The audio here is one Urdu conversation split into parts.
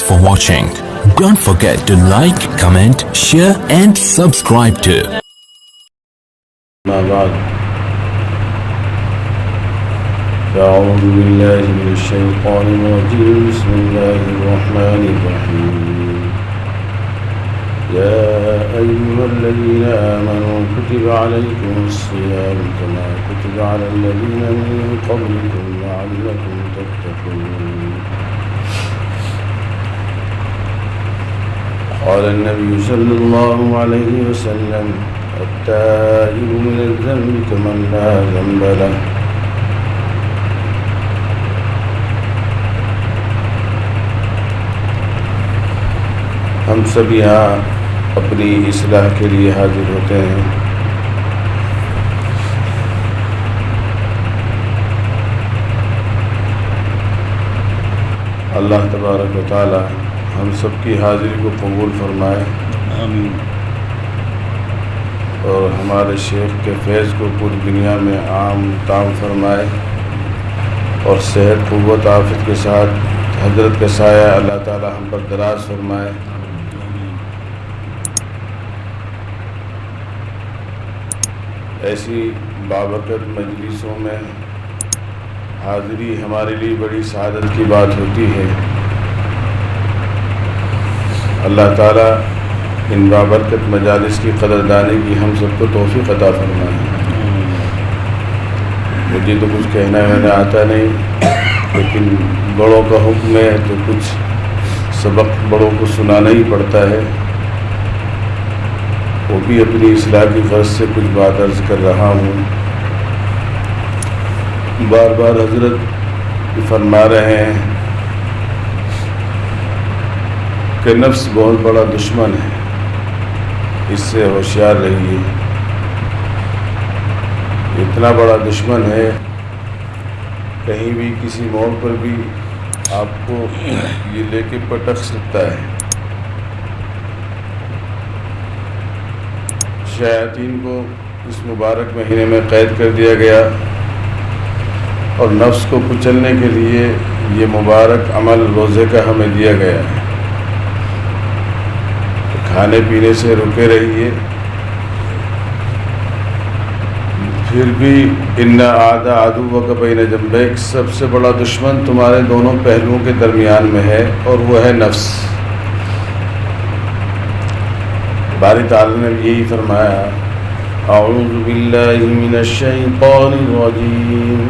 for watching. Don't forget to like, comment, share and subscribe to. أما بعد فأعوذ بالله من الشيطان الرجيم. بسم الله الرحمن الرحيم. يا أيها الذين آمنوا كتب عليكم الصيام كما كتب على الذين من قبلكم لعلكم تتقون. قال النبي صلى الله عليه وسلم: التائب من الذنب كمن لا ذنب له. ہم سب یہاں اپنی اصلاح کے لیے حاضر ہوتے ہیں. اللہ تبارک و تعالی ہم سب کی حاضری کو قبول فرمائے. آمین. اور ہمارے شیخ کے فیض کو پوری دنیا میں عام تام فرمائے اور صحت قوت عافیت کے ساتھ حضرت کا سایہ اللہ تعالی ہم پر دراز فرمائے. ایسی بابرکت مجلسوں میں حاضری ہمارے لیے بڑی سعادت کی بات ہوتی ہے. اللہ تعالیٰ ان بابرکت مجالس کی قدردانی کی ہم سب کو توفیق عطا فرمائے. مجھے تو کچھ کہنا میں آتا نہیں، لیکن بڑوں کا حکم ہے تو کچھ سبق بڑوں کو سنانا ہی پڑتا ہے. وہ بھی اپنی اصلاح کی غرض سے کچھ بات عرض کر رہا ہوں. بار بار حضرت فرما رہے ہیں کہ نفس بہت بڑا دشمن ہے، اس سے ہوشیار رہیے. اتنا بڑا دشمن ہے کہیں بھی کسی موڑ پر بھی آپ کو یہ لے کے پٹک سکتا ہے. شیاطین کو اس مبارک مہینے میں قید کر دیا گیا اور نفس کو کچلنے کے لیے یہ مبارک عمل روزے کا ہمیں دیا گیا ہے. کھانے پینے سے رکے رہیے. پھر بھی ان اعداء عدوک بین جنبیک، سب سے بڑا دشمن تمہارے دونوں پہلوؤں کے درمیان میں ہے اور وہ ہے نفس. باری تعالی نے یہی فرمایا: اعوذ باللہ من الشیطان الرجیم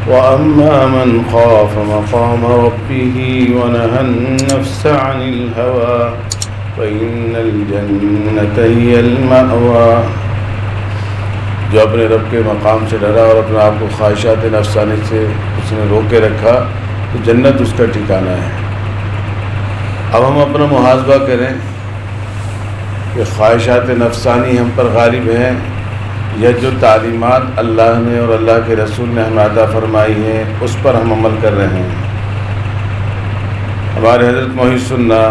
وَأَمَّا مَنْ خَافَ مَقَامَ رَبِّهِ وَنَهَى النَّفْسَ عَنِ الْهَوَىٰ فَإِنَّ الْجَنَّةَ هِيَ الْمَأْوَىٰ. جو اپنے رب کے مقام سے ڈرا اور اپنے آپ کو خواہشات نفسانی سے اس نے روکے رکھا تو جنت اس کا ٹھکانہ ہے. اب ہم اپنا محاسبہ کریں کہ خواہشات نفسانی ہم پر غالب ہیں یا جو تعلیمات اللہ نے اور اللہ کے رسول نے ہمیں عطا فرمائی ہیں اس پر ہم عمل کر رہے ہیں. ہمارے حضرت محی السنہ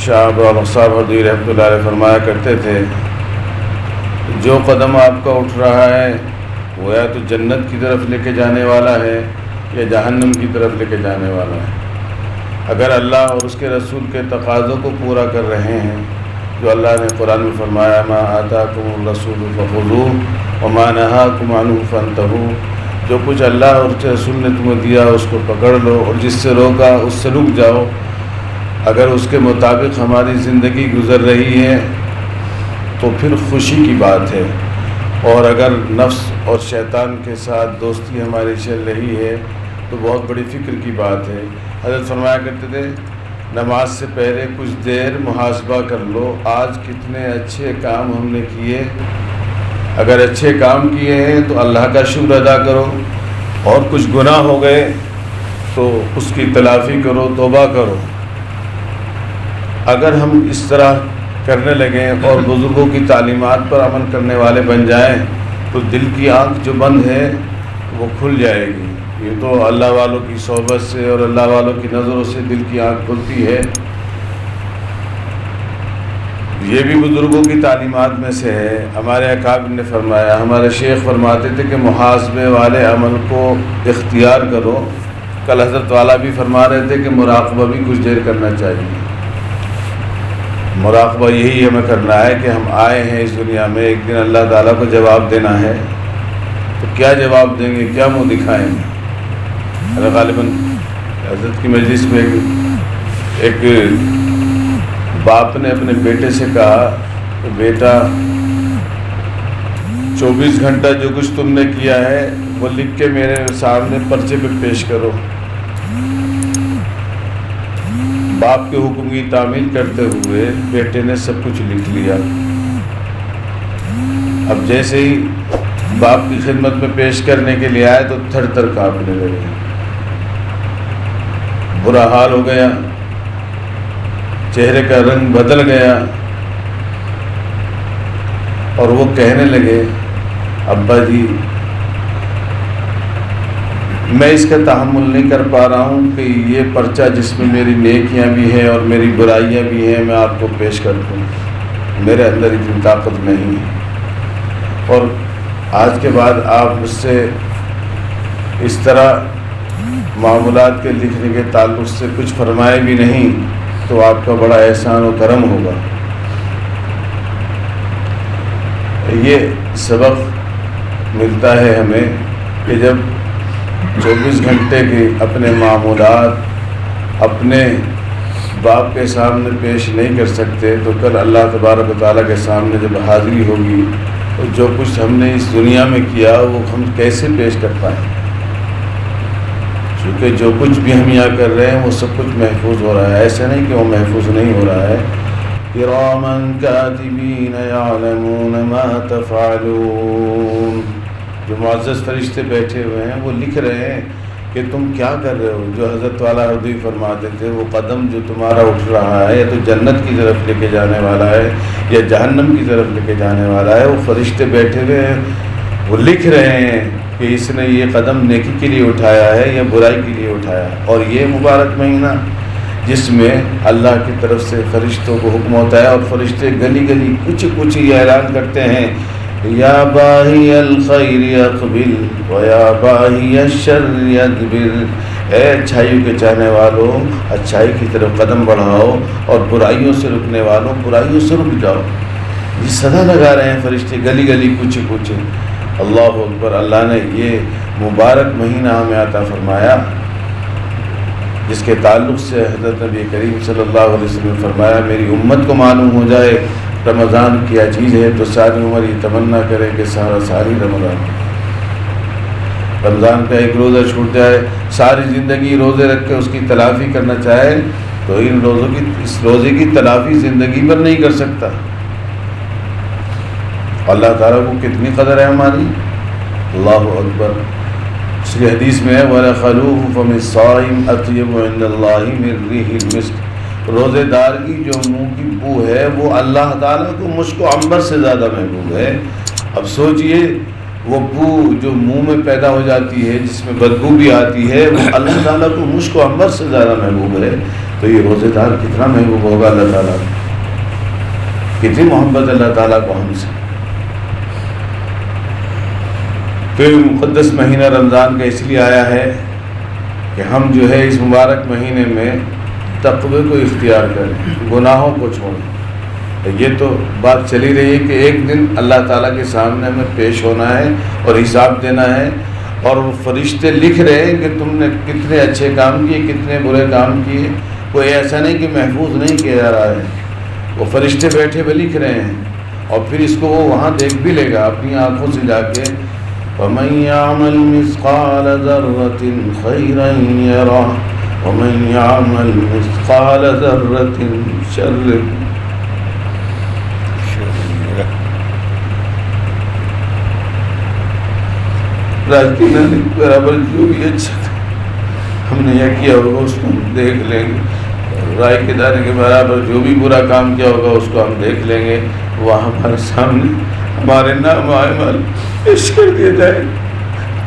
شاہ ابوالحق صاحب حضوری رحمۃ اللہ علیہ فرمایا کرتے تھے: جو قدم آپ کا اٹھ رہا ہے وہ یا تو جنت کی طرف لے کے جانے والا ہے یا جہنم کی طرف لے کے جانے والا ہے. اگر اللہ اور اس کے رسول کے تقاضوں کو پورا کر رہے ہیں جو اللہ نے قرآن میں فرمایا: ما آتاکم الرسول فخذوہ وما نہاکم عنہ فانتہوا. جو کچھ اللہ اور اس کے رسول نے تمہیں دیا اس کو پکڑ لو اور جس سے روکا اس سے رک جاؤ. اگر اس کے مطابق ہماری زندگی گزر رہی ہے تو پھر خوشی کی بات ہے، اور اگر نفس اور شیطان کے ساتھ دوستی ہماری چل رہی ہے تو بہت بڑی فکر کی بات ہے. حضرت فرمایا کرتے تھے: نماز سے پہلے کچھ دیر محاسبہ کر لو، آج کتنے اچھے کام ہم نے کیے. اگر اچھے کام کیے ہیں تو اللہ کا شکر ادا کرو، اور کچھ گناہ ہو گئے تو اس کی تلافی کرو، توبہ کرو. اگر ہم اس طرح کرنے لگیں اور بزرگوں کی تعلیمات پر عمل کرنے والے بن جائیں تو دل کی آنکھ جو بند ہے وہ کھل جائے گی. یہ تو اللہ والوں کی صحبت سے اور اللہ والوں کی نظروں سے دل کی آنکھ کھلتی ہے. یہ بھی بزرگوں کی تعلیمات میں سے ہے. ہمارے اکابر نے فرمایا، ہمارے شیخ فرماتے تھے کہ محاسبے والے عمل کو اختیار کرو کل حضرت والا بھی فرما رہے تھے کہ مراقبہ بھی کچھ دیر کرنا چاہیے. مراقبہ یہی ہمیں کرنا ہے کہ ہم آئے ہیں اس دنیا میں، ایک دن اللہ تعالیٰ کو جواب دینا ہے، تو کیا جواب دیں گے، کیا منہ دکھائیں گے. غالباً حضرت کی مجلس میں ایک باپ نے اپنے بیٹے سے کہا کہ بیٹا 24 گھنٹہ جو کچھ تم نے کیا ہے وہ لکھ کے میرے سامنے پرچے پہ پیش کرو. باپ کے حکم کی تعمیل کرتے ہوئے بیٹے نے سب کچھ لکھ لیا. اب جیسے ہی باپ کی خدمت میں پیش کرنے کے لیے آئے تو تھر تھر کانپنے لگے، برا حال ہو گیا، چہرے کا رنگ بدل گیا، اور وہ کہنے لگے ابا جی میں اس کا تحمل نہیں کر پا رہا ہوں کہ یہ پرچہ جس میں میری نیکیاں بھی ہیں اور میری برائیاں بھی ہیں میں آپ کو پیش کر دوں، میرے اندر اتنی طاقت نہیں ہے. اور آج کے بعد آپ مجھ سے اس طرح معاملات کے لکھنے کے تعلق سے کچھ فرمائے بھی نہیں تو آپ کا بڑا احسان و کرم ہوگا. یہ سبق ملتا ہے ہمیں کہ جب 24 گھنٹے کے اپنے معمولات اپنے باپ کے سامنے پیش نہیں کر سکتے تو کل اللہ تبارک و تعالیٰ کے سامنے جب حاضری ہوگی تو جو کچھ ہم نے اس دنیا میں کیا وہ ہم کیسے پیش کر پائیں. کیونکہ جو کچھ بھی ہم یہاں کر رہے ہیں وہ سب کچھ محفوظ ہو رہا ہے، ایسا نہیں کہ وہ محفوظ نہیں ہو رہا ہے. کراما کاتبین یعلمون ما تفعلون، جو معزز فرشتے بیٹھے ہوئے ہیں وہ لکھ رہے ہیں کہ تم کیا کر رہے ہو. جو حضرت والا حضوی فرماتے تھے وہ قدم جو تمہارا اٹھ رہا ہے یا تو جنت کی طرف لے کے جانے والا ہے یا جہنم کی طرف لے کے جانے والا ہے، وہ فرشتے بیٹھے ہوئے ہیں وہ لکھ رہے ہیں کہ اس نے یہ قدم نیکی کے لیے اٹھایا ہے یا برائی کے لیے اٹھایا ہے. اور یہ مبارک مہینہ جس میں اللہ کی طرف سے فرشتوں کو حکم ہوتا ہے اور فرشتے گلی گلی کچھ کچھ یہ اعلان کرتے ہیں یا باہی الخیر اقبل و یا باہی الشر ادبر، اے اچھائیوں کے چاہنے والوں اچھائی کی طرف قدم بڑھاؤ اور برائیوں سے رکنے والوں برائیوں سے رک جاؤ. یہ صدا لگا رہے ہیں فرشتے گلی گلی کچھ کچھ. اللہ اکبر. اللہ نے یہ مبارک مہینہ ہمیں عطا فرمایا جس کے تعلق سے حضرت نبی کریم صلی اللہ علیہ وسلم نے فرمایا میری امت کو معلوم ہو جائے رمضان کیا چیز ہے تو ساری عمر یہ تمنا کرے کہ ساری رمضان کا ایک روزہ چھوٹ جائے، ساری زندگی روزے رکھ کے اس کی تلافی کرنا چاہے تو اس روزے کی تلافی زندگی پر نہیں کر سکتا. اللہ تعالیٰ کو کتنی قدر ہے ہماری. اللہ اکبر. اس کی حدیث میں ہے وَلَخَلُوفُ فَمِ الصَّائِمِ أَطْيَبُ عِنْدَ اللَّهِ مِنْ رِيحِ الْمِسْكِ، روزے دار کی جو منہ کی بو ہے وہ اللہ تعالیٰ کو مشک و عنبر سے زیادہ محبوب ہے. اب سوچئے وہ بو جو منہ میں پیدا ہو جاتی ہے جس میں بدبو بھی آتی ہے وہ اللہ تعالیٰ کو مشک و عنبر سے زیادہ محبوب ہے، تو یہ روزے دار کتنا محبوب ہوگا اللہ تعالیٰ، کتنی محبت اللہ تعالیٰ کو ہم سے. پھر مقدس مہینہ رمضان کا اس لیے آیا ہے کہ ہم جو ہے اس مبارک مہینے میں تقوی کو اختیار کریں، گناہوں کو چھوڑیں. یہ تو بات چلی رہی ہے کہ ایک دن اللہ تعالیٰ کے سامنے ہمیں پیش ہونا ہے اور حساب دینا ہے، اور وہ فرشتے لکھ رہے ہیں کہ تم نے کتنے اچھے کام کیے کتنے برے کام کیے. کوئی ایسا نہیں کہ محفوظ نہیں کیا جا رہا ہے، وہ فرشتے بیٹھے ہوئے لکھ رہے ہیں اور پھر اس کو وہ وہاں دیکھ بھی لے گا اپنی آنکھوں سے جا کے. وَمَنْ يَعْمَلْ مِثْقَالَ ذَرَّةٍ خَيْرًا يَرَهُ وَمَنْ يَعْمَلْ مِثْقَالَ ذَرَّةٍ شَرًّا. برابر جو بھی اچھا ہم نے یہ کیا ہوگا اس کو ہم دیکھ لیں گے، رائے کے دانے کے برابر جو بھی برا کام کیا ہوگا اس کو ہم دیکھ لیں گے. وہ ہمارے سامنے ہمارے نام اعمال پیش کر دیا جائے،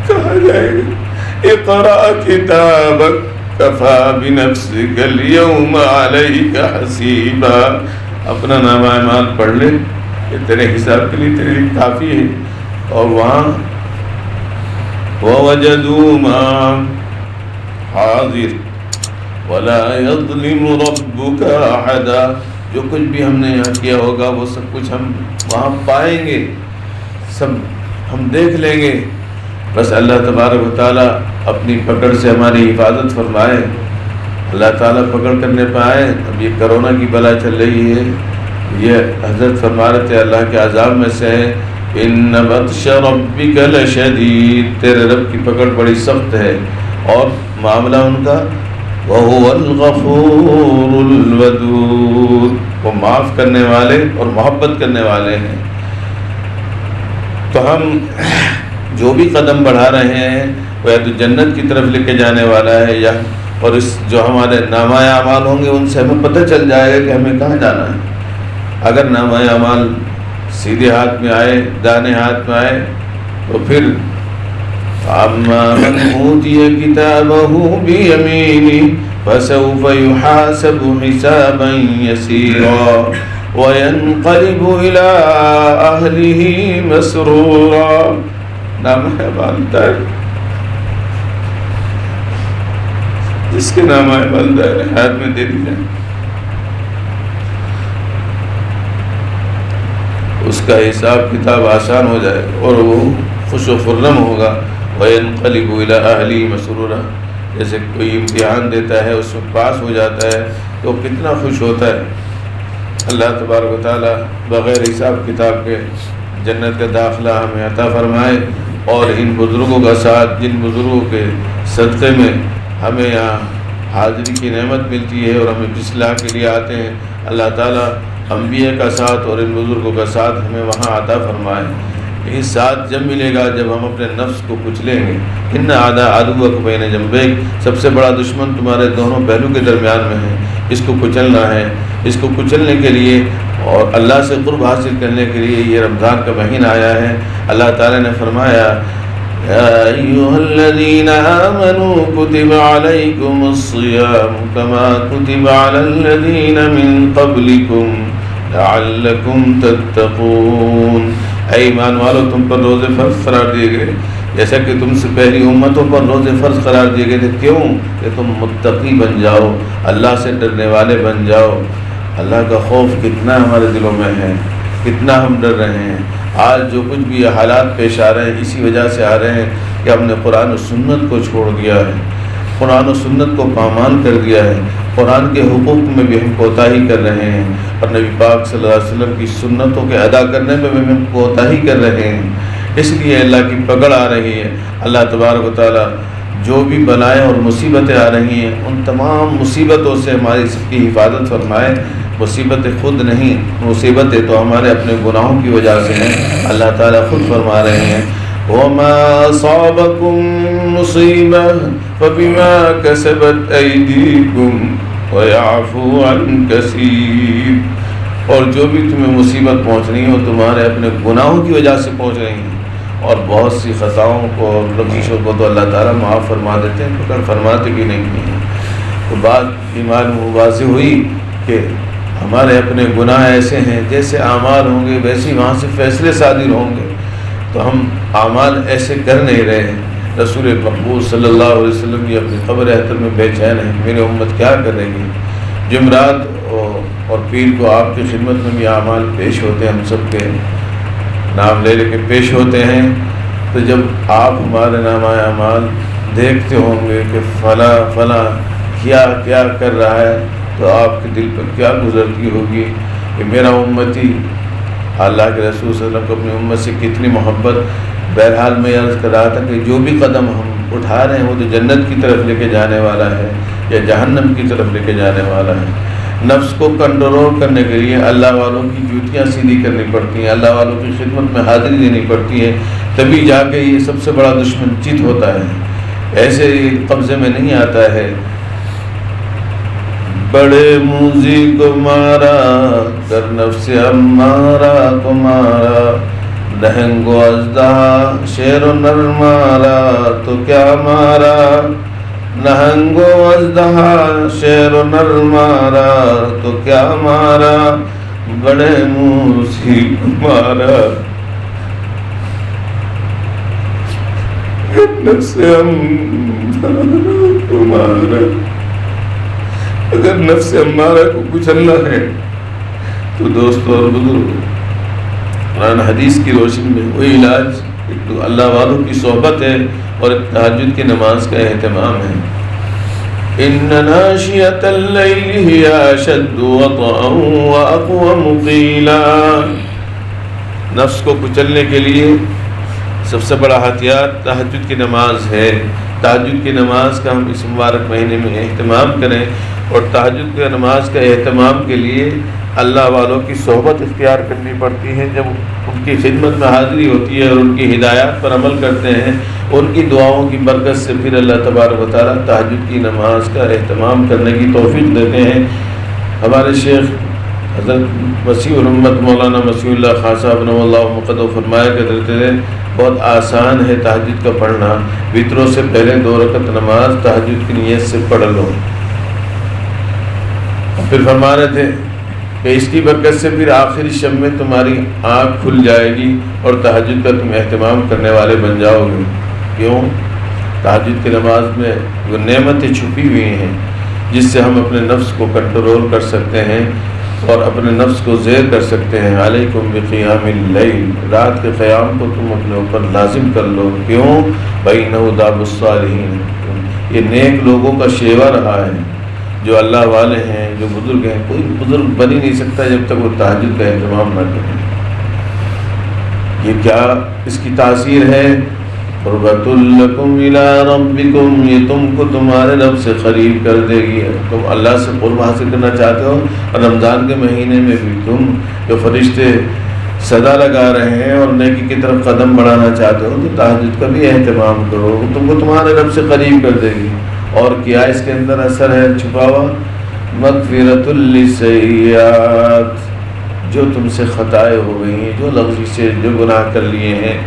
کہا جائے گا اقرأ کتابک کفی بنفسک اليوم علیک حسیبا. اپنا نام اعمال پڑھ لے، یہ تیرے حساب کے لیے تیرے لیے کافی ہے. اور وہاں وَوَجَدُوا مَا حاضر ولا يظلم ربك احدا. جو کچھ بھی ہم نے یہاں کیا ہوگا وہ سب کچھ ہم وہاں پائیں گے, سب ہم دیکھ لیں گے. بس اللہ تبارک و تعالیٰ اپنی پکڑ سے ہماری حفاظت فرمائے. اللہ تعالیٰ پکڑ کرنے پہ آئے. اب یہ کرونا کی بلا چل رہی ہے, یہ حضرت فرما رہے تھے اللہ کے عذاب میں سے ہے ان بطش ربک لشدید, تیرے رب کی پکڑ بڑی سخت ہے. اور معاملہ ان کا وَهُوَ الْغَفُورُ الْوَدُودُ, وہ معاف کرنے والے اور محبت کرنے والے ہیں. تو ہم جو بھی قدم بڑھا رہے ہیں وہ یا تو جنت کی طرف لے کے جانے والا ہے, یا اور اس جو ہمارے نامہ اعمال ہوں گے ان سے ہمیں پتہ چل جائے گا کہ ہمیں کہاں جانا ہے. اگر نامہ اعمال سیدھے ہاتھ میں آئے, دانے ہاتھ میں آئے, تو پھر اما من اوتی کتابہ بیمینہ فسوف یحاسب حسابا یسیرا وینقلب الی اہلہ مسرورا. نامہ اعمال جس کے نامہ اعمال دائرے ہاتھ میں دے دی جائیں, اس کا حساب کتاب آسان ہو جائے اور وہ خوش و خرم ہوگا. وَيَنْقَلِبُ إِلَىٰ أَهْلِهِ مَسْرُورًا, جیسے کوئی امتحان دیتا ہے اس میں پاس ہو جاتا ہے تو کتنا خوش ہوتا ہے. اللہ تبارک و تعالیٰ بغیر حساب کتاب کے جنت کا داخلہ ہمیں عطا فرمائے, اور ان بزرگوں کا ساتھ جن بزرگوں کے صدقے میں ہمیں یہاں حاضری کی نعمت ملتی ہے اور ہمیں اصلاح کے لیے آتے ہیں, اللہ تعالیٰ انبیاء کا ساتھ اور ان بزرگوں کا ساتھ ہمیں وہاں عطا فرمائے. یہ ساتھ جب ملے گا جب ہم اپنے نفس کو کچلیں گے. ان اعداء عدوک بین جنبیک, سب سے بڑا دشمن تمہارے دونوں پہلو کے درمیان میں ہے. اس کو کچلنا ہے. اس کو کچلنے کے لیے اور اللہ سے قرب حاصل کرنے کے لیے یہ رمضان کا مہینہ آیا ہے. اللہ تعالیٰ نے فرمایا یا ایھا الذین آمنوا کتب علیکم الصیام کما کتب علی الذین من قبلکم لعلکم تتقون. اے ایمان والو, تم پر روزے فرض قرار دیے گئے جیسا کہ تم سے پہلی امتوں پر روزے فرض قرار دیے گئے تھے. کیوں؟ کہ تم متقی بن جاؤ, اللہ سے ڈرنے والے بن جاؤ. اللہ کا خوف کتنا ہمارے دلوں میں ہے, کتنا ہم ڈر رہے ہیں. آج جو کچھ بھی حالات پیش آ رہے ہیں اسی وجہ سے آ رہے ہیں کہ ہم نے قرآن و سنت کو چھوڑ دیا ہے, قرآن و سنت کو پامال کر دیا ہے. قرآن کے حقوق میں بھی ہم کوتاہی کر رہے ہیں, اور نبی پاک صلی اللہ علیہ وسلم کی سنتوں کے ادا کرنے میں بھی ہم کوتاہی کر رہے ہیں. اس لیے اللہ کی پکڑ آ رہی ہے. اللہ تبارک و تعالیٰ جو بھی بلائیں اور مصیبتیں آ رہی ہیں ان تمام مصیبتوں سے ہماری سب کی حفاظت فرمائے. مصیبتیں خود نہیں, مصیبتیں تو ہمارے اپنے گناہوں کی وجہ سے ہیں. اللہ تعالیٰ خود فرما رہے ہیں وَمَا أَصَابَكُم مُّصِيبَةٌ فَبِمَا كَسَبَتْ أَيْدِيكُمْ وَيَعْفُو عَن كَثِيرٍ. اور جو بھی تمہیں مصیبت پہنچ رہی ہو تمہارے اپنے گناہوں کی وجہ سے پہنچ رہی ہیں, اور بہت سی خطاؤں کو اور لغزشوں کو تو اللہ تعالیٰ معاف فرما دیتے ہیں, پکڑ فرماتے بھی نہیں ہیں. تو بات ایمان واضح ہوئی کہ ہمارے اپنے گناہ ایسے ہیں جیسے اعمال ہوں گے ویسے ہی وہاں سے فیصلے صادر ہوں گے. تو ہم اعمال ایسے کر نہیں رہے ہیں. رسول مقبول صلی اللہ علیہ وسلم کی اپنی قبر احتر میں بے چین ہے, میری امت کیا کر رہی ہے. جمعرات اور پیر کو آپ کی خدمت میں بھی اعمال پیش ہوتے ہیں, ہم سب کے نام لے کے پیش ہوتے ہیں. تو جب آپ ہمارے نامہ اعمال دیکھتے ہوں گے کہ فلاں فلاں کیا کیا کر رہا ہے, تو آپ کے دل پر کیا گزرتی ہوگی کہ میرا امتی اللہ کے رسول صلی اللہ علیہ وسلم کو اپنی امت سے کتنی محبت. بہرحال میں عرض کر رہا تھا کہ جو بھی قدم ہم اٹھا رہے ہیں وہ تو جنت کی طرف لے کے جانے والا ہے یا جہنم کی طرف لے کے جانے والا ہے. نفس کو کنٹرول کرنے کے لیے اللہ والوں کی جوتیاں سیدھی کرنی پڑتی ہیں, اللہ والوں کی خدمت میں حاضری دینی پڑتی ہے, تبھی جا کے یہ سب سے بڑا دشمن چت ہوتا ہے. ایسے قبضے میں نہیں آتا ہے. بڑے موزی کو مارا کر نفس امارا کو مارا, نہنگ و اژدہا شیر و نر مارا تو کیا مارا, نہنگ و اژدہا شیر و نر مارا تو کیا مارا, بڑے موزی کو مارا نفس امارا کو امارہ. اگر نفس امارہ کو کچلنا ہے تو دوستوں اور بزرگوں، قرآن حدیث کی روشنی میں وہی علاج ایک تو اللہ والوں کی صحبت ہے اور ایک تہجد کی نماز کا اہتمام ہے. ان ناشئۃ اللیل ہی اشد وطئا واقوم قیلا. نفس کو کچلنے کے لیے سب سے بڑا ہتھیار تہجد کی نماز ہے. تہجد کی نماز کا ہم اس مبارک مہینے میں اہتمام کریں، اور تہجد کی نماز کا اہتمام کے لیے اللہ والوں کی صحبت اختیار کرنی پڑتی ہے. جب ان کی خدمت میں حاضری ہوتی ہے اور ان کی ہدایات پر عمل کرتے ہیں، ان کی دعاؤں کی برکت سے پھر اللہ تبارک و تعالیٰ تہجد کی نماز کا اہتمام کرنے کی توفیق دیتے ہیں. ہمارے شیخ حضرت مسیح الامت مولانا مسیح اللہ خان صاحب نور اللہ مقدس فرمایا کرتے تھے بہت آسان ہے تہجد کا پڑھنا. وطروں سے پہلے 2 رکعت نماز تہجد کی نیت سے پڑھ لو. پھر فرما رہے تھے کہ اس کی برکت سے پھر آخری شب میں تمہاری آنکھ کھل جائے گی اور تہجد کا تم اہتمام کرنے والے بن جاؤ گے. کیوں؟ تہجد کی نماز میں وہ نعمتیں چھپی ہوئی ہیں جس سے ہم اپنے نفس کو کنٹرول کر سکتے ہیں اور اپنے نفس کو زیر کر سکتے ہیں. علیکم بقیام اللیل، رات کے قیام کو تم اپنے اوپر لازم کر لو. کیوں؟ بَإِنَّهُ دَابُ الصَّالِحِينَ. یہ نیک لوگوں کا شیوا رہا ہے، جو اللہ والے ہیں، جو بزرگ ہیں. کوئی بزرگ بن ہی نہیں سکتا جب تک وہ تہجد کا اہتمام نہ کرے. یہ کیا اس کی تاثیر ہے؟ قربۃ لکم الی ربکم، یہ تم کو تمہارے رب سے قریب کر دے گی. تم اللہ سے قرب حاصل کرنا چاہتے ہو اور رمضان کے مہینے میں بھی تم جو فرشتے صدا لگا رہے ہیں اور نیکی کی طرف قدم بڑھانا چاہتے ہو تو تہجد کا بھی اہتمام کرو. تم کو تمہارے رب سے قریب کر دے گی. اور کیا اس کے اندر اثر ہے چھپا ہوا؟ مغفرۃ للسیئات، جو تم سے خطائیں ہو گئی ہیں، جو لغزشیں، جو گناہ کر لیے ہیں،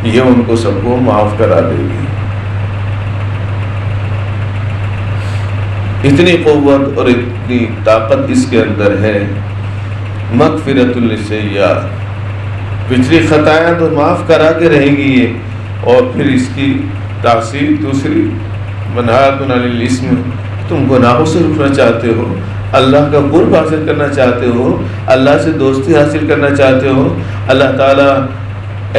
یہ ان کو سب کو معاف کرا دے گی. اتنی قوت اور اتنی طاقت اس کے اندر ہے. مغفرۃ للسیئات، پچھلی خطائیں تو معاف کرا کے رہے گی یہ، اور پھر اس کی تاثیر دوسری منہات عن الاسم، تم گناہوں سے رکنا چاہتے ہو، اللہ کا قرب حاصل کرنا چاہتے ہو، اللہ سے دوستی حاصل کرنا چاہتے ہو. اللہ تعالیٰ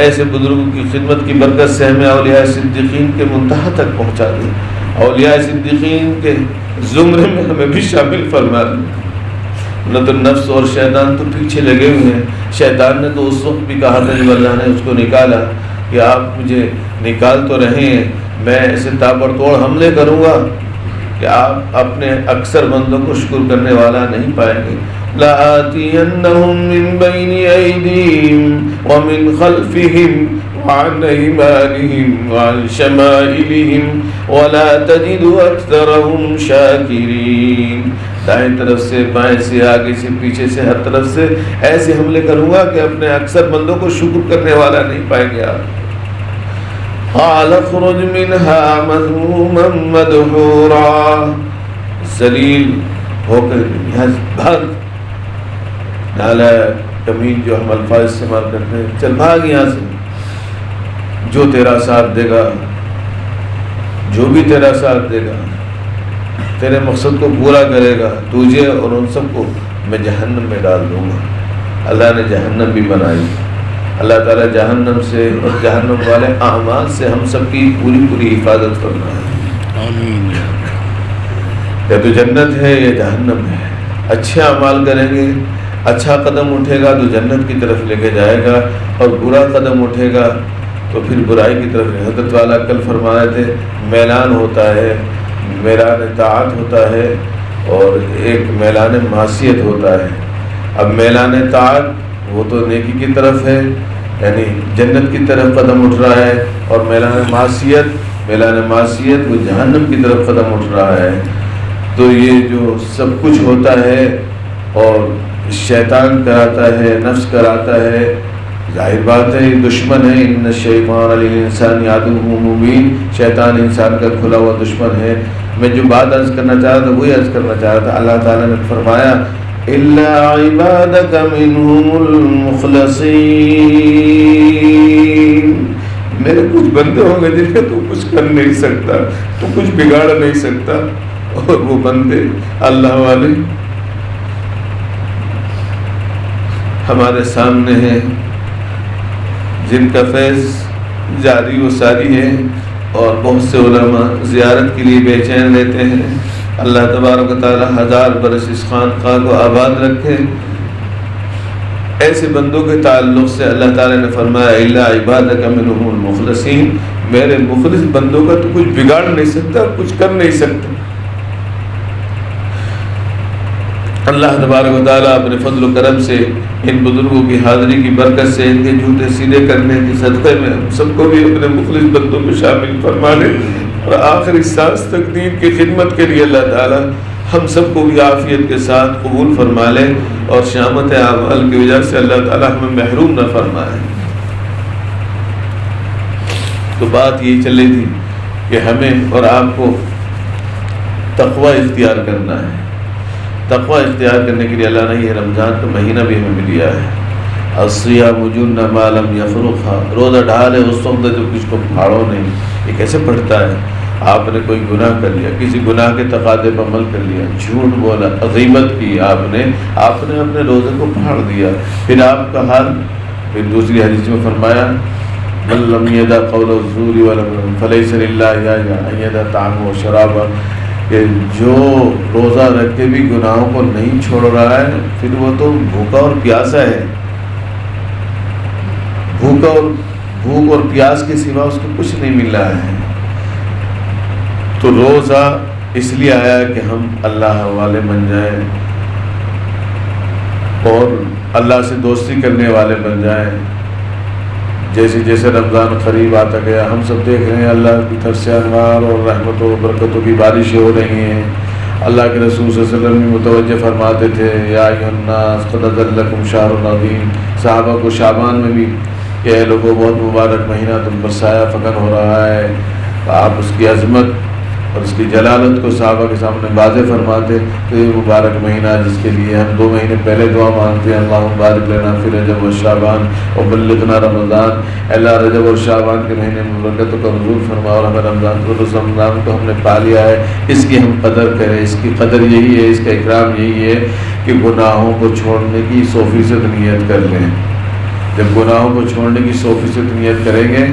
ایسے بزرگوں کی خدمت کی برکت سے ہمیں اولیاء صدیقین کے منتہا تک پہنچا دے. اولیاء صدیقین کے زمرے میں ہمیں بھی شامل فرما دے. نہ تو نفس اور شیطان تو پیچھے لگے ہوئے ہیں. شیطان نے تو اس وقت بھی کہا تھا جب اللہ نے اس کو نکالا کہ آپ مجھے نکال تو رہے ہیں، میں ایسے تابڑتوڑ حملے کروں گا کہ آپ اپنے اکثر بندوں کو شکر کرنے والا نہیں پائیں گے. لَآتِيَنَّهُم مِّن بَيْنِ أَيْدِيهِمْ وَمِنْ خَلْفِهِمْ وَعَنْ أَيْمَانِهِمْ وَعَنْ شَمَائِلِهِمْ وَلَا تَجِدُ أَكْثَرَهُمْ شَاكِرِينَ. دائیں طرف سے، بائیں سے، آگے سے، پیچھے سے، ہر طرف سے ایسے حملے کروں گا کہ اپنے اکثر بندوں کو شکر کرنے والا نہیں پائیں گے آپ. قَالَ اخْرُجْ مِنْهَا مَذْمُومًا مَدْحُورًا، ذلیل ہو کر یہاں بھاگ. نالا کمین جو ہم الفاظ استعمال کرتے ہیں، چل بھاگ یہاں سے. جو تیرا ساتھ دے گا، جو بھی تیرا ساتھ دے گا، تیرے مقصد کو پورا کرے گا، تجھے اور ان سب کو میں جہنم میں ڈال دوں گا. اللہ نے جہنم بھی بنائی. اللہ تعالیٰ جہنم سے اور جہنم والے اعمال سے ہم سب کی پوری پوری حفاظت کرنا ہے. آمین. یا تو جنت ہے یا جہنم ہے. اچھے اعمال کریں گے، اچھا قدم اٹھے گا تو جنت کی طرف لے کے جائے گا، اور برا قدم اٹھے گا تو پھر برائی کی طرف. حضرت والا کل فرما رہے تھے میلان ہوتا ہے، میلان طاعت ہوتا ہے اور ایک میلان معصیت ہوتا ہے. اب میلان طاعت وہ تو نیکی کی طرف ہے، یعنی جنت کی طرف قدم اٹھ رہا ہے، اور میلان معصیت وہ جہنم کی طرف قدم اٹھ رہا ہے. تو یہ جو سب کچھ ہوتا ہے اور شیطان کراتا ہے، نفس کراتا ہے، ظاہر بات ہے یہ دشمن ہے. ان الشیطان للانسان عدو مبین، شیطان انسان کا کھلا ہوا دشمن ہے. میں جو بات عرض کرنا چاہ رہا تھا وہی عرض کرنا چاہ رہا تھا. اللہ تعالیٰ نے فرمایا الا عبادك منهم المخلصین، میرے کچھ بندے ہوں گے جنہیں تو کچھ کر نہیں سکتا، تو کچھ بگاڑ نہیں سکتا، اور وہ بندے اللہ والے ہمارے سامنے ہیں جن کا فیض جاری و ساری ہے، اور بہت سے علماء زیارت کے لیے بے چین رہتے ہیں۔ اللہ تبارک و تعالی 1000 برس اس خانقاہ کو آباد رکھے۔ ایسے بندوں کے تعلق سے اللہ تعالی نے فرمایا الا عبادک منہم المخلصین، میرے مخلص بندوں کا تو کچھ بگاڑ نہیں سکتا، کچھ کر نہیں سکتا۔ اللہ تبارک و تعالیٰ اپنے فضل و کرم سے ان بزرگوں کی حاضری کی برکت سے ان کے جھوٹے سیدھے کرنے کے صدقے میں ہم سب کو بھی اپنے مخلص بندوں میں شامل فرما لے، اور آخری سانس تک دین کی خدمت کے لیے اللہ تعالیٰ ہم سب کو بھی عافیت کے ساتھ قبول فرما لے، اور شامت اعمال کی وجہ سے اللہ تعالیٰ ہمیں محروم نہ فرمائے۔ تو بات یہی چلی تھی کہ ہمیں اور آپ کو تقوی اختیار کرنا ہے۔ تقوی اختیار کرنے کے لیے اللہ نے یہ رمضان کا مہینہ بھی ہمیں دیا ہے۔ الصیام جنہ ما لم یفرقھا، روزہ ڈھال ہے اس وقت جب کچھ کو پھاڑو نہیں۔ یہ کیسے پڑھتا ہے؟ آپ نے کوئی گناہ کر لیا، کسی گناہ کے تقاضے پر عمل کر لیا، جھوٹ بولا، غیبت کی، آپ نے اپنے روزے کو پھاڑ دیا، پھر آپ کا حال، پھر دوسری حدیث میں فرمایا من لم یدع قول الزور ولم فلیس للہ ان یدع طعامہ وشرابہ، کہ جو روزہ رکھ کے بھی گناہوں کو نہیں چھوڑ رہا ہے پھر وہ تو بھوکا اور پیاسا ہے۔ بھوک اور پیاس کے سوا اس کو کچھ نہیں مل رہا ہے۔ تو روزہ اس لیے آیا کہ ہم اللہ والے بن جائیں اور اللہ سے دوستی کرنے والے بن جائیں۔ جیسے جیسے رمضان قریب آتا گیا ہم سب دیکھ رہے ہیں اللہ کی طرف سے انوار اور رحمتوں و برکتوں کی بارشیں ہو رہی ہیں۔ اللہ کے رسول صلی اللہ علیہ وسلم بھی متوجہ فرماتے تھے یا ایھا الناس قد نزل لکم شہر عظیم، صحابہ کو شعبان میں بھی کہ اے لوگوں بہت مبارک مہینہ تم پر سایہ فکن ہو رہا ہے۔ آپ اس کی عظمت اور اس کی جلالت کو صحابہ کے سامنے واضح فرماتے تو یہ مبارک مہینہ جس کے لیے ہم 2 مہینے پہلے دعا مانگتے ہیں اللہم بارک لنا فی رجب و شعبان اور بلغنا رمضان، اللہ رجب اور شعبان کے مہینے میں برکتوں کا نزول فرما اور ہمیں رمضان کو ہم نے پا لیا ہے، اس کی ہم قدر کریں۔ اس کی قدر یہی ہے، اس کا اکرام یہی ہے کہ گناہوں کو چھوڑنے کی 100% نیت کر لیں۔ جب گناہوں کو چھوڑنے کی 100% نیت کریں گے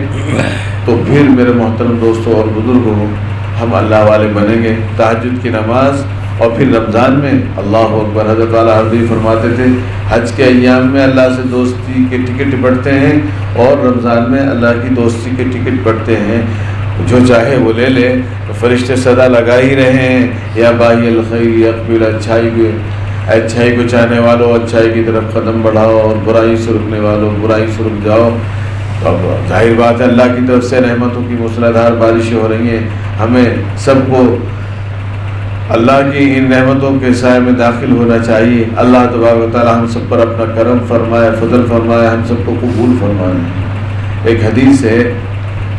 تو پھر میرے محترم دوستوں اور بزرگوں ہم اللہ والے بنیں گے۔ تہجد کی نماز اور پھر رمضان میں اللہ اکبر، حضرت والا حضرت فرماتے تھے حج کے ایام میں اللہ سے دوستی کے ٹکٹ بٹتے ہیں اور رمضان میں اللہ کی دوستی کے ٹکٹ بٹتے ہیں، جو چاہے وہ لے لے۔ تو فرشتے صدا لگا ہی رہے ہیں یا باغی الخیر اقبل، اچھائی کو چاہنے والوں اچھائی کی طرف قدم بڑھاؤ اور برائی سے رکنے والوں برائی سے رک جاؤ۔ اب ظاہر بات ہے اللہ کی طرف سے رحمتوں کی موسلادھار بارشیں ہو رہی ہیں، ہمیں سب کو اللہ کی ان رحمتوں کے سائے میں داخل ہونا چاہیے۔ اللہ تبارک و تعالی ہم سب پر اپنا کرم فرمائے، فضل فرمائے، ہم سب کو قبول فرمائے۔ ایک حدیث ہے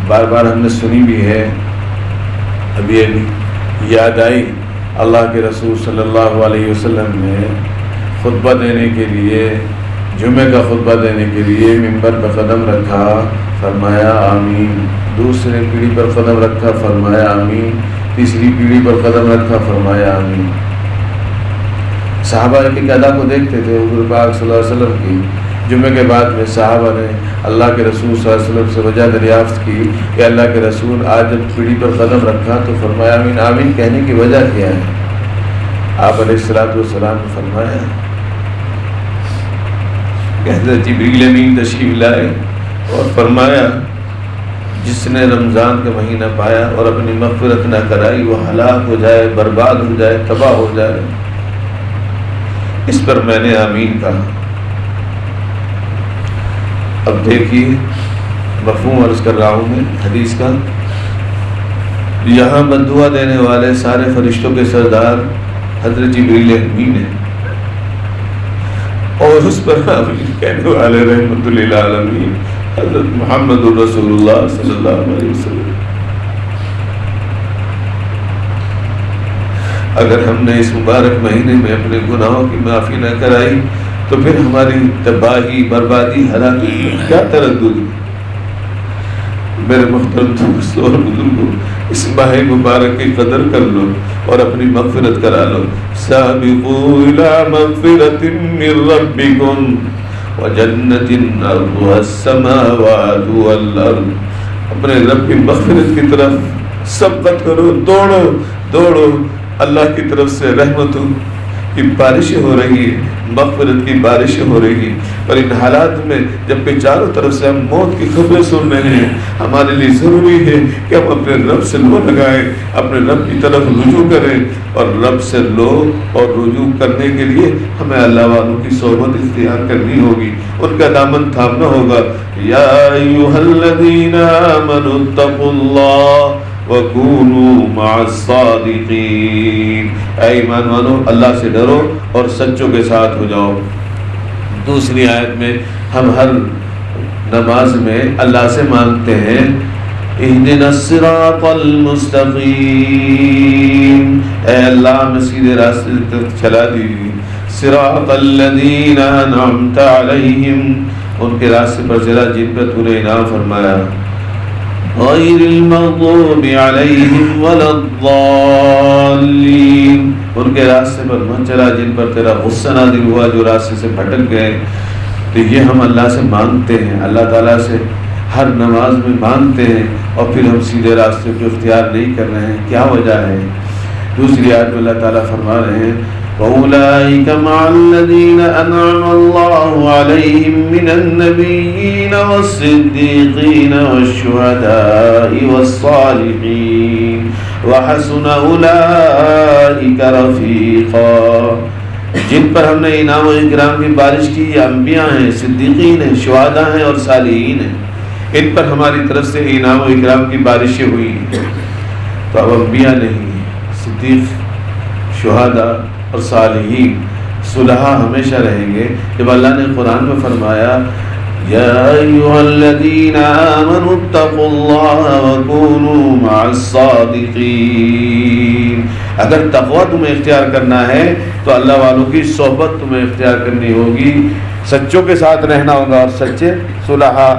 بار بار ہم نے سنی بھی ہے، ابھی یاد آئی، اللہ کے رسول صلی اللہ علیہ وسلم نے خطبہ دینے کے لیے، جمعہ کا خطبہ دینے کے لیے ممبر پر قدم رکھا، فرمایا آمین، دوسرے پیڑھی پر قدم رکھا، فرمایا آمین، تیسری پیڑھی پر قدم رکھا، فرمایا آمین۔ صحابہ کی ادا کو دیکھتے تھے، حضور پاک صلی اللہ علیہ وسلم کی جمعے کے بعد میں صحابہ نے اللہ کے رسول صلی اللہ علیہ وسلم سے وجہ دریافت کی کہ اللہ کے رسول آج جب پیڑھی پر قدم رکھا تو فرمایا آمین، آمین کہنے کی وجہ کیا ہے؟ آپ علیہ السلام نے فرمایا کہ حضرت جبریل امین تشریف لائے اور فرمایا جس نے رمضان کا مہینہ پایا اور اپنی مغفرت نہ کرائی وہ ہلاک ہو جائے، برباد ہو جائے، تباہ ہو جائے۔ اس پر میں نے آمین کہا۔ اب دیکھیے مفہوم عرض کر رہا ہوں میں حدیث کا، یہاں بددعا دینے والے سارے فرشتوں کے سردار حضرت جبریل امین ہیں، اور اس پر آمین کہنے والے رحمت للعالمین حضرت محمد رسول اللہ صلی اللہ علیہ وسلم۔ اگر ہم نے اس مبارک مہینے میں اپنے گناہوں کی معافی نہ کرائی تو پھر ہماری تباہی، بربادی، ہلاکی کیا تردد۔ میرے محترم دوستوں اور بزرگوں، اس ماہ مبارک کی قدر کر لو اور اپنی مغفرت کرا لو۔ سابقوا الی مغفرۃ من ربکم وجنۃ عرضها السماوات والارض، اپنے رب کی مغفرت کی طرف سبقت کرو، دوڑو دوڑو، اللہ کی طرف سے رحمتوں کی بارشیں ہو رہی ہیں، مغفرت کی بارشیں ہو رہی ہیں۔ اور ان حالات میں جبکہ چاروں طرف سے ہم موت کی خبریں سن رہے ہیں، ہمارے لیے ضروری ہے کہ ہم اپنے رب سے لو لگائیں، اپنے رب کی طرف رجوع کریں، اور رب سے لو اور رجوع کرنے کے لیے ہمیں اللہ والوں کی صحبت اختیار کرنی ہوگی، ان کا دامن تھامنا ہوگا۔ یا ایھا الذین آمنوا اتقوا اللہ وَكُونُوا مَعَ الصَّادِقِينَ، اے ایمان والو اللہ سے ڈرو اور سچوں کے ساتھ ہو جاؤ۔ دوسری آیت میں ہم ہر نماز میں اللہ سے مانگتے ہیں اهدنا الصراط المستقیم، اے اللہ ہمیں سیدھے راستے تک چلا دیجیے۔ صراط الذین انعمت علیہم، ان کے راستے پر چلا جن پر تو نے انعام فرمایا۔ غیر المغضوب علیہم ولا الضالین، ان کے راستے پر مت چلا جن پر تیرا غصہ نازل ہوا، جو راستے سے بھٹک گئے۔ تو یہ ہم اللہ سے مانگتے ہیں، اللہ تعالیٰ سے ہر نماز میں مانگتے ہیں، اور پھر ہم سیدھے راستے کو اختیار نہیں کر رہے ہیں، کیا وجہ ہے؟ دوسری آیت میں اللہ تعالیٰ فرما رہے ہیں وَأُولَئِكَ مَعَ الَّذِينَ أَنْعَمَ اللَّهُ عَلَيْهِمْ مِنَ النَّبِيِّينَ وَالصِّدِّيقِينَ وَالشُّهَدَاءِ وَالصَّالِحِينَ وَحَسُنَ أُولَئِكَ رَفِيقًا، جن پر ہم نے انعام و اکرام کی بارش کی، یہ انبیاء ہیں، صدیقین ہیں، شہداء ہیں اور صالحین ہیں، ان پر ہماری طرف سے انعام و اکرام کی بارشیں ہوئی ہیں۔ تو اب انبیاء نہیں، صدیق، شہداء اور صالحین، صلحاء ہمیشہ رہیں گے۔ جب اللہ نے قرآن میں فرمایا یا ایھا الذین آمنوا اتقوا اللہ وکونوا مع الصادقین، اگر تقوی تمہیں اختیار کرنا ہے تو اللہ والوں کی صحبت تمہیں اختیار کرنی ہوگی، سچوں کے ساتھ رہنا ہوگا اور سچے صلحاء۔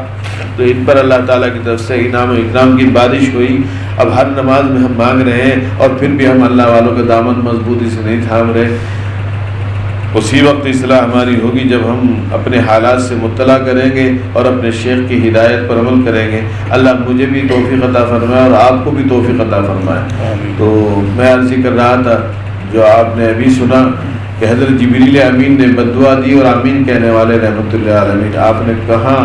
تو ان پر اللہ تعالیٰ کی طرف سے انعام و اکرام کی بارش ہوئی۔ اب ہر نماز میں ہم مانگ رہے ہیں، اور پھر بھی ہم اللہ والوں کے دامن مضبوطی سے نہیں تھام رہے۔ اسی وقت اصلاح ہماری ہوگی جب ہم اپنے حالات سے مطلع کریں گے اور اپنے شیخ کی ہدایت پر عمل کریں گے۔ اللہ مجھے بھی توفیق عطا فرمائے اور آپ کو بھی توفیق عطا فرمائے۔ تو میں عرض کر رہا تھا جو آپ نے ابھی سنا کہ حضرت جبریل امین نے بددعا دی اور آمین کہنے والے رحمۃ اللہ عالمین، آپ نے کہا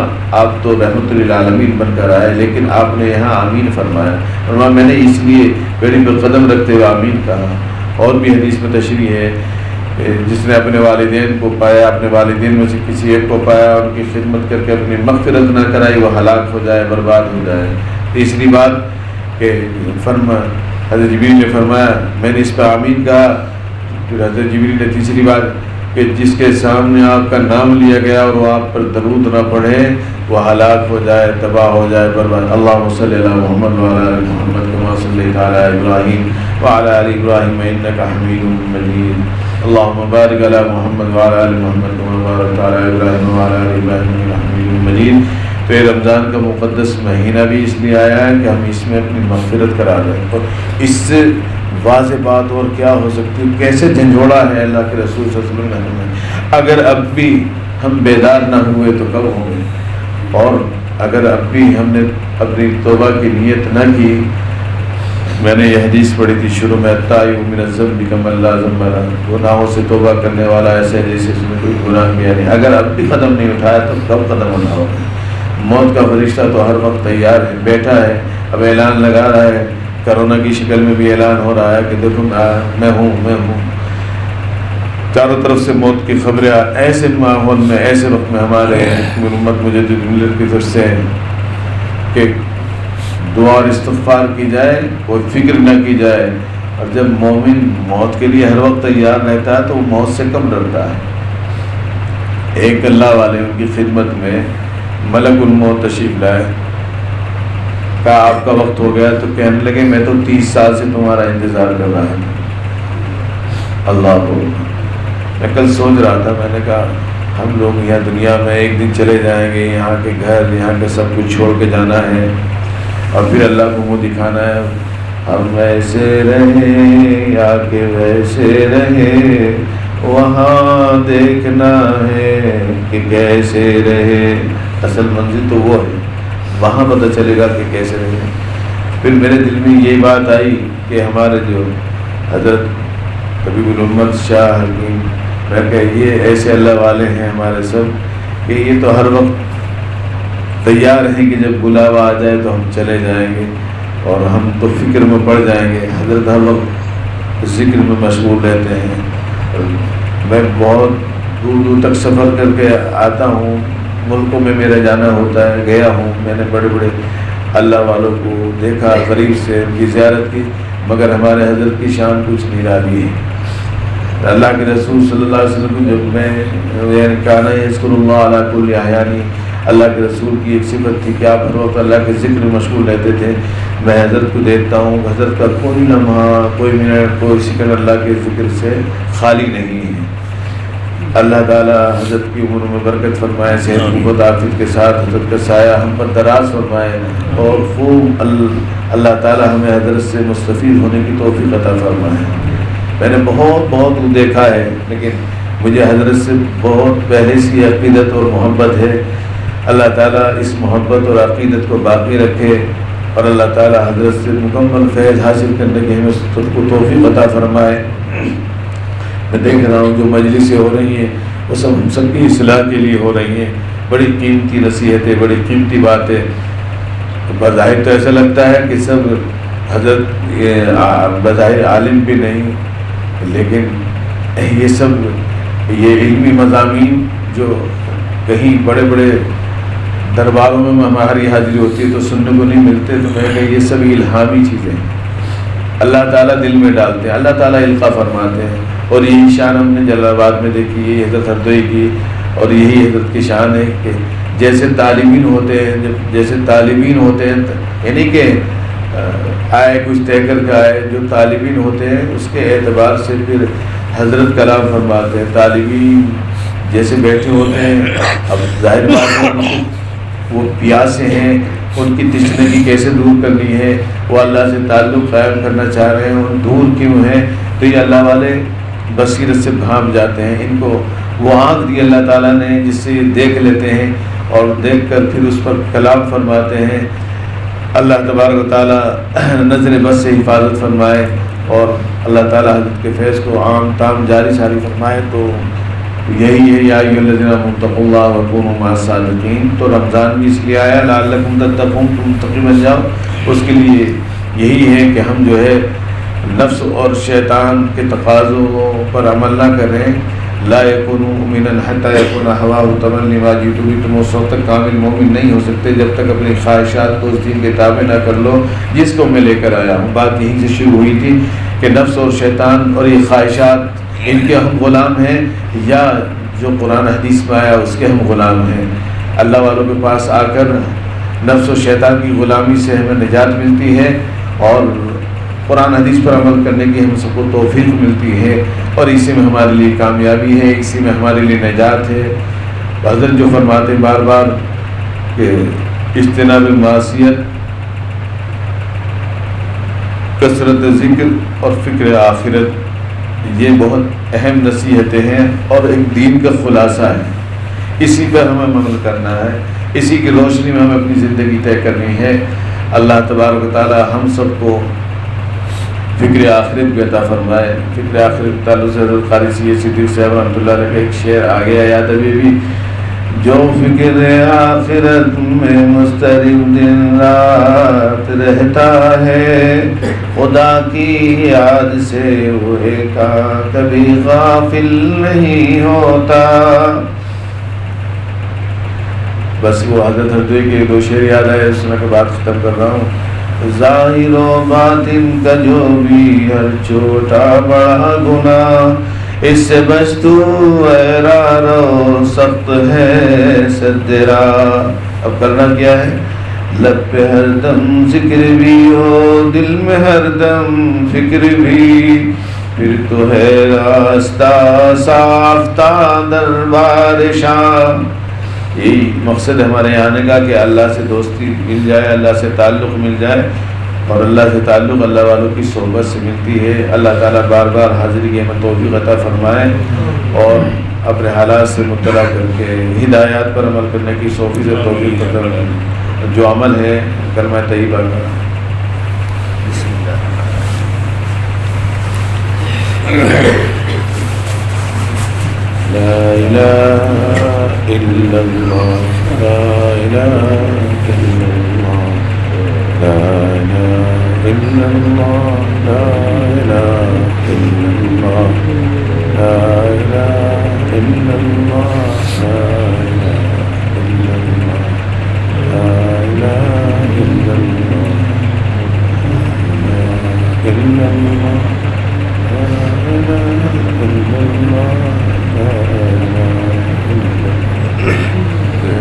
آپ تو رحمۃ اللہ عالمین بن کر آئے، لیکن آپ نے یہاں آمین فرمایا، فرمایا میں نے اس لیے پیڑھی پہ قدم رکھتے ہوئے آمین کہا۔ اور بھی حدیث میں تشریح ہے جس نے اپنے والدین کو پایا، اپنے والدین میں سے کسی ایک کو پایا، ان کی خدمت کر کے اپنی مغفرت نہ کرائی، وہ ہلاک ہو جائے، برباد ہو جائے۔ تیسری بات کہ حضرت جبریل نے فرمایا میں نے اس پہ آمین کہا، پھر حضرت جبریل نے تیسری بات کہ جس کے سامنے آپ کا نام لیا گیا اور وہ آپ پر درود نہ پڑھے وہ ہلاک ہو جائے، تباہ ہو جائے، برباد۔ اللہم صلی علی محمد وعلی آل محمد کما صلیت علی ابراہیم وعلی آل ابراہیم انک حمید مجید۔ اللہم بارک علی محمد وعلی آل محمد کما بارکت علی ابراہیم وعلی آل ابراہیم انک حمید مجید۔ تو یہ رمضان کا مقدس مہینہ بھی اس لیے آیا ہے کہ ہم اس میں اپنی مغفرت کرا رہے ہیں، اور اس سے واضح بات اور کیا ہو سکتی ہے، کیسے جھنجھوڑا ہے اللہ کے رسول صلی اللہ علیہ وسلم نے۔ اگر اب بھی ہم بیدار نہ ہوئے تو کب ہوں گے؟ اور اگر اب بھی ہم نے اپنی توبہ کی نیت نہ کی، میں نے یہ حدیث پڑھی تھی شروع میں، التائب من الذنب کمن لا ذنب لہ، گناہوں سے توبہ کرنے والا ایسے جیسے اس نے کوئی گناہ کیا نہیں۔ اگر اب بھی قدم نہیں اٹھایا تو کب قدم اٹھاؤ؟ موت کا فرشتہ تو ہر وقت تیار ہے، بیٹھا ہے، اب اعلان لگا رہا ہے، کرونا کی شکل میں بھی اعلان ہو رہا ہے کہ دیکھو میں ہوں۔ چاروں طرف سے موت کی خبریں ایسے ماحول میں، ایسے وقت میں ہمارے امت مجدد ملت کی طرف سے کہ دعا اور استغفار کی جائے، کوئی فکر نہ کی جائے۔ اور جب مومن موت کے لیے ہر وقت تیار رہتا ہے تو وہ موت سے کم ڈرتا ہے۔ ایک اللہ والے ان کی خدمت میں ملک الموت تشریف لائے، کہا آپ کا وقت ہو گیا، تو کہنے لگے میں تو 30 سال سے تمہارا انتظار کر رہا ہوں۔ اللہ کو میں کل سوچ رہا تھا، میں نے کہا ہم لوگ یہاں دنیا میں ایک دن چلے جائیں گے، یہاں کے گھر، یہاں کے سب کچھ چھوڑ کے جانا ہے، اور پھر اللہ کو منہ دکھانا ہے، ہم ویسے رہے یا کہ ویسے رہے، وہاں دیکھنا ہے کہ کیسے رہے۔ اصل منزل تو وہ ہے، وہاں پتہ چلے گا کہ کیسے رہے۔ پھر میرے دل میں یہ بات آئی کہ ہمارے جو حضرت طبیب الامت شاہ حکیم، میں کہ یہ ایسے اللہ والے ہیں ہمارے سب کہ یہ تو ہر وقت تیار ہیں کہ جب بلاوا آ جائے تو ہم چلے جائیں گے، اور ہم تو فکر میں پڑ جائیں گے۔ حضرت ہر وقت ذکر میں مشغول رہتے ہیں۔ میں بہت دور دور تک سفر کر کے آتا ہوں، ملکوں میں میرا جانا ہوتا ہے، گیا ہوں، میں نے بڑے بڑے اللہ والوں کو دیکھا، قریب سے ان کی زیارت کی، مگر ہمارے حضرت کی شان کچھ نرالی ہے۔ اللہ کے رسول صلی اللہ علیہ وسلم کو جب میں یعنی کانا یذکر اللہ علی کل احیانی، اللہ کے رسول کی ایک صفت تھی کہ آپ ہر وقت اللہ کے ذکر میں مشغول رہتے تھے۔ میں حضرت کو دیکھتا ہوں، حضرت کا کوئی لمحہ، کوئی منٹ، کوئی سیکنڈ اللہ کے ذکر سے خالی نہیں ہے۔ اللہ تعالیٰ حضرت کی عمر میں برکت فرمائے، صحت قوت عافیت کے ساتھ حضرت کا سایہ ہم پر دراز فرمائے، اور خوب اللہ تعالیٰ ہمیں حضرت سے مستفید ہونے کی توفیق عطا فرمائے۔ میں نے بہت دیکھا ہے، لیکن مجھے حضرت سے بہت پہلے سے عقیدت اور محبت ہے۔ اللہ تعالیٰ اس محبت اور عقیدت کو باقی رکھے، اور اللہ تعالیٰ حضرت سے مکمل فیض حاصل کرنے کی ہمیں سب کو توفیق عطا فرمائے۔ میں دیکھ رہا ہوں جو مجلسیں ہو رہی ہیں وہ سب ہم سب کی اصلاح کے لیے ہو رہی ہیں، بڑی قیمتی نصیحتیں، بڑی قیمتی باتیں۔ بظاہر تو ایسا لگتا ہے کہ سب حضرت بظاہر عالم بھی نہیں، لیکن یہ سب یہ علمی مضامین جو کہیں بڑے بڑے درباروں میں ہماری حاضری ہوتی ہے تو سننے کو نہیں ملتے، تو میں کہ یہ سب الہامی چیزیں ہیں، اللہ تعالیٰ دل میں ڈالتے ہیں، اللہ تعالیٰ القاء فرماتے ہیں۔ اور یہی شان ہم نے جلال آباد میں دیکھی، یہی حضرت ہردوئی کی، اور یہی حضرت کی شان ہے کہ جیسے طالبین ہوتے ہیں یعنی کہ آئے کچھ طے کر کے آئے، جو طالبین ہوتے ہیں اس کے اعتبار سے پھر حضرت کلام فرماتے ہیں۔ طالبین جیسے بیٹھے ہوتے ہیں، اب ظاہر بات ہے وہ پیاسے ہیں، ان کی تشنگی کیسے دور کرنی ہے، وہ اللہ سے تعلق قائم کرنا چاہ رہے ہیں، اور دور کیوں ہیں، تو یہ اللہ والے بصیرت سے بھانپ جاتے ہیں۔ ان کو وہ آنکھ دی اللہ تعالیٰ نے جس سے یہ دیکھ لیتے ہیں، اور دیکھ کر پھر اس پر کلام فرماتے ہیں۔ اللہ تبارک و تعالیٰ نظر بس سے حفاظت فرمائے، اور اللہ تعالیٰ حضرت کے فیض کو عام تام جاری ساری فرمائے۔ تو یہی ہے یا ایھا الذین آمنوا اتقوا اللہ وکونوا مع الصادقین۔ تو رمضان بھی اس لیے آیا لعلکم تتقون، تم متقی بن جاؤ۔ اس کے لیے یہی ہے کہ ہم جو ہے نفس اور شیطان کے تقاضوں پر عمل نہ کریں۔ لا یکون مؤمنا حتی یکون ہواہ تبعا لما جئت بہ، تم اس وقت تک کامل مومن نہیں ہو سکتے جب تک اپنی خواہشات کو اس دین کے تابع نہ کر لو جس کو میں لے کر آیا ہوں۔ بات یہیں سے شروع ہوئی تھی کہ نفس اور شیطان اور یہ خواہشات ان کے ہم غلام ہیں، یا جو قرآن حدیث میں آیا اس کے ہم غلام ہیں۔ اللہ والوں کے پاس آ کر نفس و شیطان کی غلامی سے ہمیں نجات ملتی ہے، اور قرآن حدیث پر عمل کرنے کی ہم سب کو توفیق ملتی ہے، اور اسی میں ہمارے لیے کامیابی ہے، اسی میں ہمارے لیے نجات ہے۔ حضرت جو فرماتے بار بار کہ اجتناب معصیت، کثرت ذکر اور فکر آخرت، یہ بہت اہم نصیحتیں ہیں اور ایک دین کا خلاصہ ہے۔ اسی پر ہمیں عمل کرنا ہے، اسی کی روشنی میں ہمیں اپنی زندگی طے کرنی ہے۔ اللہ تبارک و تعالی ہم سب کو فکر آخرت بھی عطا فرمائے۔ فکر آخرت تعلق سے حضرت قاری سید صدیق صاحب رحمۃ اللہ علیہ کا ایک شعر آ گیا یاد ابھی بھی، جو فکر آخرت میں مضطرب دن رات رہتا ہے، خدا کی یاد سے وہ کا کبھی غافل نہیں ہوتا۔ بس وہ حضرت ہردوئی کے دو شعر یاد آئے، اس میں بات ختم کر رہا ہوں۔ ظاہر و باطن کا جو بھی ہر چھوٹا بڑا گناہ، اس سے بچ تو اے رو سخت ہے سدرا۔ اب کرنا کیا ہے؟ لب پہ ہر دم ذکر بھی ہو، دل میں ہر دم فکر بھی، پھر تو ہے راستہ صاف تا دربار شاہ۔ یہی مقصد ہمارے یہاں آنے کا کہ اللہ سے دوستی مل جائے، اللہ سے تعلق مل جائے، اور اللہ سے تعلق اللہ والوں کی صحبت سے ملتی ہے۔ اللہ تعالیٰ بار بار حاضری کی ہمیں توفیق عطا فرمائے اور اپنے حالات سے مطلع کر کے ہدایات پر عمل کرنے کی توفیق عطا فرمائے۔ جو عمل ہے کلمہ طیبہ کا۔ بسم اللہ۔ لا الہ الا اللہ، لا الہ الا اللہ، لا الہ الا اللہ، لا الہ الا اللہ، لا الہ الا اللہ، لا الہ الا اللہ، لا الہ الا اللہ، لا الہ الا اللہ،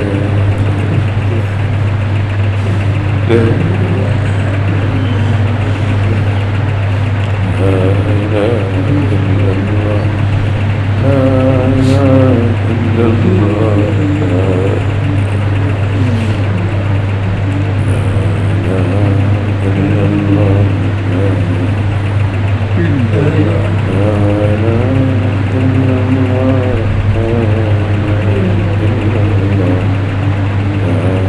لا الہ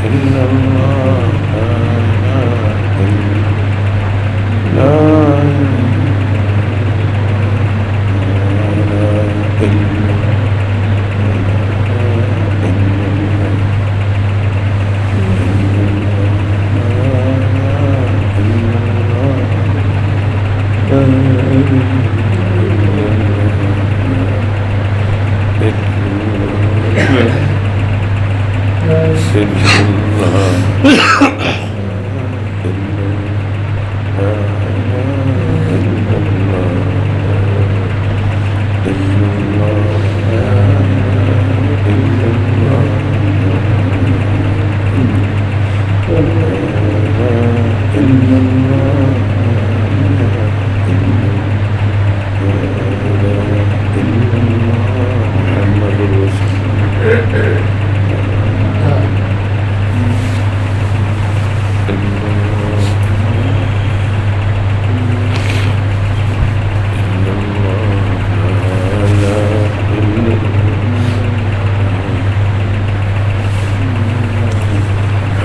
الا اللہ، لا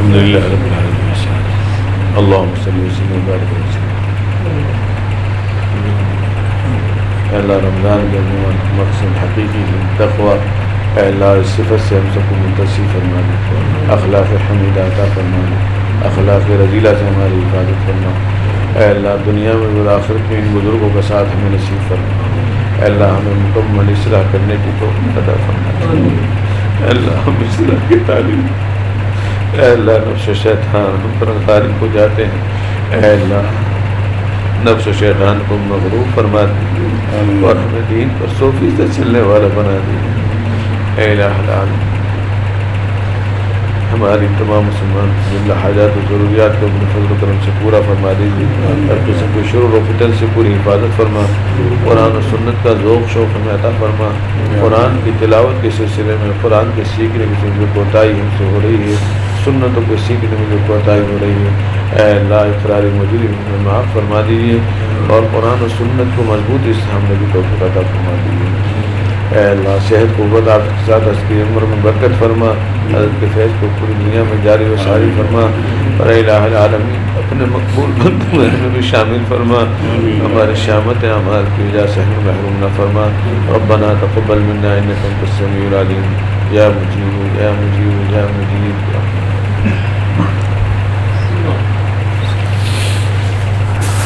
الحمدللہ رب العالمین، اللہم صلی وسلم وبارک وسلم۔ اے اللہ رمضان کے مقصد حقیقی تقویٰ، اے اللہ اس صفت سے ہم سب کو متصف فرما دے، اخلاق حمیدہ عطا فرما دے، اخلاق رذیلہ سے ہماری حفاظت فرما۔ اے اللہ دنیا میں اور آخرت میں ان بزرگوں کا ساتھ ہمیں نصیب فرما۔ اے اللہ ہمیں مکمل اصلاح کرنے کی توفیق عطا فرما۔ اے اللہ ہم اصلاح کی تعلیم، اے اللہ نفس و شیطان ہم پر غالب ہو جاتے ہیں، اے اللہ نفس و شیطان کو مغلوب فرما دیجیے اور ہمیں دین پر 100% چلنے والا بنا دیجیے۔ اے الہ العالمین ہماری تمام مسلمان جملہ حاجات و ضروریات کو اپنے فضل و کرم سے پورا فرما دیجیے اور قسم کے شرور و فتن سے پوری حفاظت فرما۔ قرآن و سنت کا ذوق شوق ہمیں عطا فرما۔ قرآن کی تلاوت کے سلسلے میں قرآن کے سیکھنے کی جو کوتاہی ہم سے ہو رہی ہے، سنتوں کو سیکھنے میں جو کوتاہی ہو رہی ہے، اے اللہ اقرار مجرم میں معاف فرما دیجیے اور قرآن و سنت کو مضبوطی سے ہم نے بھی توفیق عطا فرما دیجیے۔ اے اللہ صحت قوت آپ کے ساتھ اس کی عمر میں برکت فرما، حضرت کے فیض کو پوری دنیا میں جاری و ساری فرما، اور اے الہ العالمین اپنے مقبول بندوں میں بھی شامل فرما، ہمارے شامت اعمال کی وجہ سے ہمیں محروم نہ فرما۔ ربنا تقبل منا انک انت السمیع العلیم، یا مجیب یا مجیب یا مجیب۔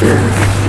Thank you.